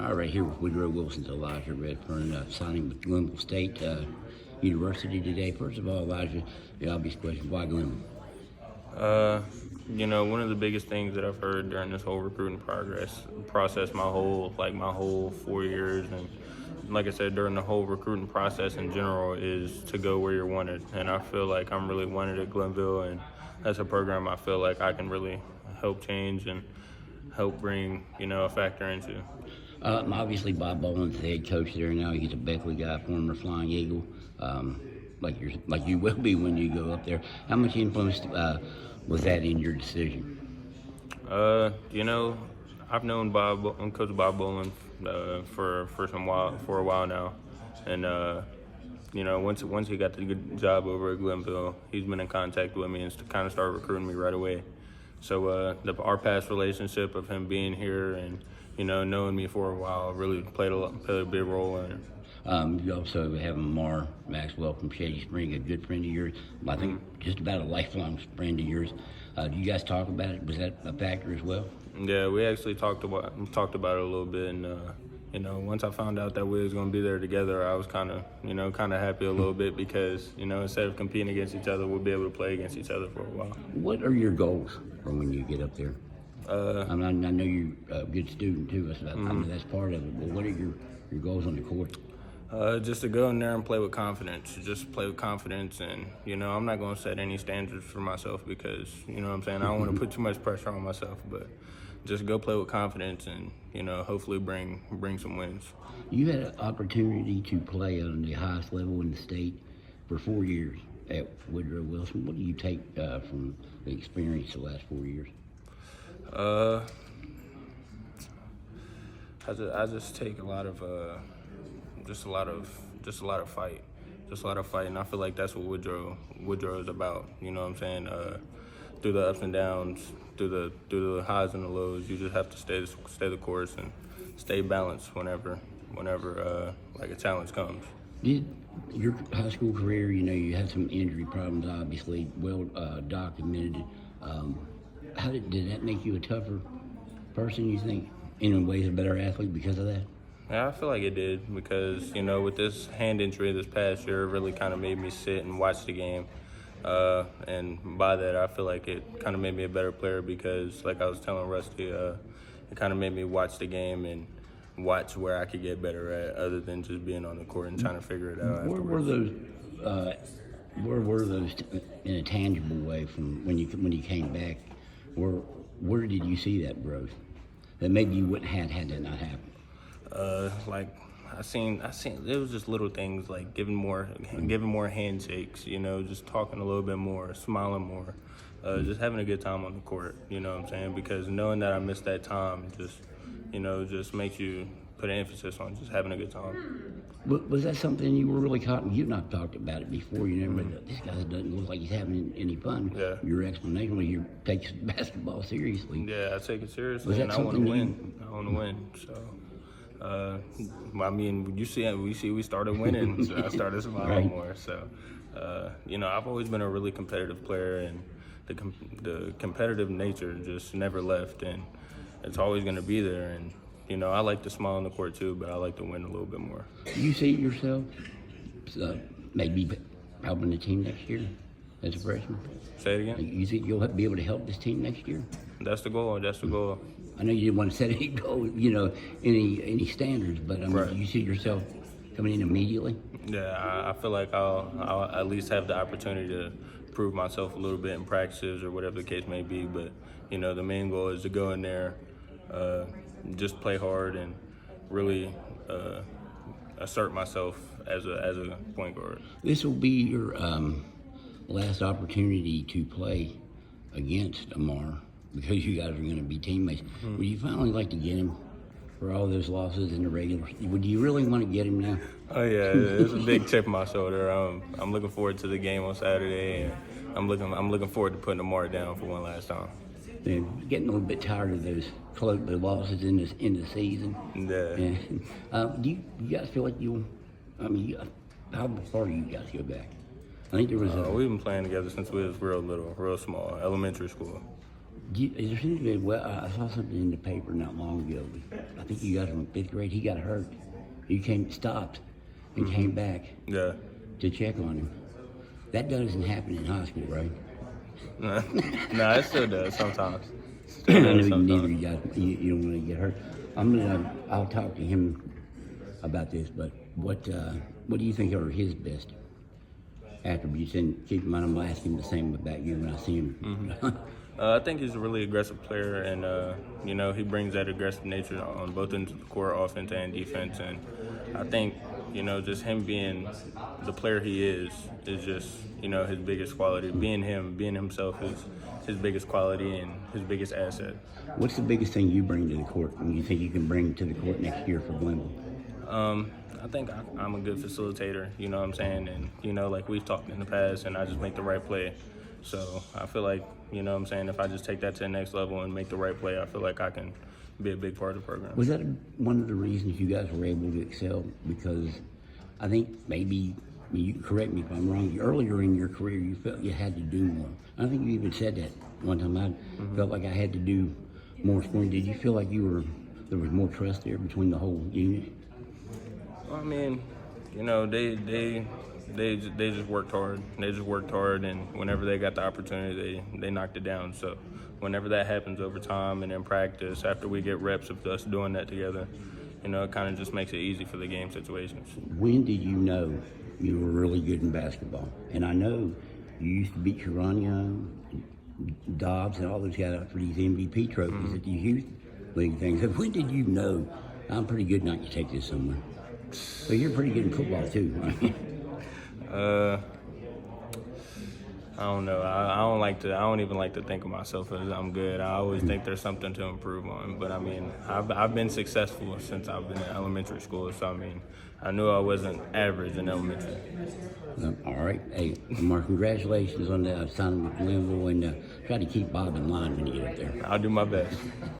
All right, here with Woodrow Wilson's Elijah Redfern, signing with Glenville State University today. First of all, Elijah, the obvious question, why Glenville? One of the biggest things that I've heard during this whole recruiting process, my whole 4 years, and like I said, during the whole recruiting process in general, is to go where you're wanted. And I feel like I'm really wanted at Glenville, and that's a program I feel like I can really help change and help bring, a factor into. Obviously, Bob Boland's the head coach there now. He's a Beckley guy, former Flying Eagle, like you will be when you go up there. How much influence was that in your decision? I've known Coach Bob Boland for a while now, and once he got the good job over at Glenville, he's been in contact with me and kind of started recruiting me right away. So our past relationship of him being here and knowing me for a while really played a big role in it. You also have Amar Maxwell from Shady Spring, a good friend of yours. I think just about a lifelong friend of yours. Do you guys talk about it? Was that a factor as well? Yeah, we actually talked about it a little bit, and once I found out that we was going to be there together, I was kind of happy a little bit because instead of competing against each other, we'll be able to play against each other for a while. What are your goals for when you get up there? I know you're a good student too. I know that's part of it. But what are your goals on the court? Just to go in there and play with confidence. Just play with confidence, and I'm not going to set any standards for myself because I don't want to put too much pressure on myself. But just go play with confidence, and hopefully bring some wins. You had an opportunity to play on the highest level in the state for 4 years at Woodrow Wilson. What do you take from the experience the last 4 years? I just take a lot of fight, and I feel like that's what Woodrow is about. You know what I'm saying? Through the ups and downs, through the highs and the lows, you just have to stay the course and stay balanced whenever like a challenge comes. Did your high school career, you had some injury problems, obviously, well documented. Did that make you a tougher person, you think, in ways a better athlete because of that? Yeah, I feel like it did because, with this hand injury this past year, it really kind of made me sit and watch the game. And by that, I feel like it kind of made me a better player because, like I was telling Rusty, it kind of made me watch the game and watch where I could get better at other than just being on the court and trying to figure it out Where were those in a tangible way from when you came back? Where did you see that growth that maybe you wouldn't have had that not happen? I seen it was just little things like giving more handshakes, just talking a little bit more, smiling more, just having a good time on the court, you know what I'm saying? Because knowing that I missed that time just makes you put an emphasis on just having a good time. Was that something you were really caught? You've not talked about it before. You never this guy doesn't look like he's having any fun. Yeah. Your explanation was you take basketball seriously. Yeah, I take it seriously, and I want to win. I want to win. So, we started winning, so I started smiling more. So, I've always been a really competitive player, and the competitive nature just never left, and it's always going to be there. And I like to smile on the court too, but I like to win a little bit more. Do you see yourself maybe helping the team next year as a freshman? Say it again? You think you'll be able to help this team next year? That's the goal. I know you didn't want to set any goal, any standards, but Right. Do you see yourself coming in immediately? Yeah, I feel like I'll at least have the opportunity to prove myself a little bit in practices or whatever the case may be. But the main goal is to go in there, just play hard and really assert myself as a point guard. This will be your last opportunity to play against Amar because you guys are going to be teammates. Would you finally like to get him for all those losses in the regular? Would you really want to get him now? Oh yeah, it's a big chip on my shoulder. I'm looking forward to the game on Saturday, and I'm looking forward to putting Amar down for one last time. They're getting a little bit tired of those the losses in the season. Yeah. Do you guys feel like how far do you guys go back? I think there was we've been playing together since we was real little, real small, elementary school. Is there something? Well, I saw something in the paper not long ago. I think you guys were in 5th grade. He got hurt. You stopped, and came back. Yeah. To check on him. That doesn't happen in high school, right? No, it still does sometimes. I know neither you guys. You don't want to get hurt. I'll talk to him about this. But what do you think are his best attributes? And keep in mind, I'm gonna ask him the same about you when I see him. I think he's a really aggressive player, and he brings that aggressive nature on both ends of the court, offense and defense. And I think just him being the player he is just his biggest quality. Being himself is his biggest quality and his biggest asset. What's the biggest thing you bring to the court, and you think you can bring to the court next year for Glenville? I think I'm a good facilitator, you know what I'm saying? And, like we've talked in the past, and I just make the right play. So I feel like, if I just take that to the next level and make the right play, I feel like I can be a big part of the program. Was that one of the reasons you guys were able to excel? Because I think maybe, you correct me if I'm wrong, earlier in your career you felt you had to do more. I think you even said that one time. I felt like I had to do more scoring. Did you feel like there was more trust there between the whole unit? Well, I mean, they just worked hard. They just worked hard, and whenever they got the opportunity, they knocked it down. So whenever that happens over time and in practice, after we get reps of us doing that together, it kind of just makes it easy for the game situations. When did you know you were really good in basketball? And I know you used to beat Charania, Dobbs, and all those guys out for these MVP trophies at these youth league things. So when did you know I'm pretty good and I can take this somewhere? Well, you're pretty good in football too, right? I don't know. I don't even like to think of myself as I'm good. I always think there's something to improve on. But I mean, I've been successful since I've been in elementary school. So I mean, I knew I wasn't average in elementary. All right. Hey, Mark, congratulations on the signing with Glenville, and try to keep Bob in line when you get up there. I'll do my best.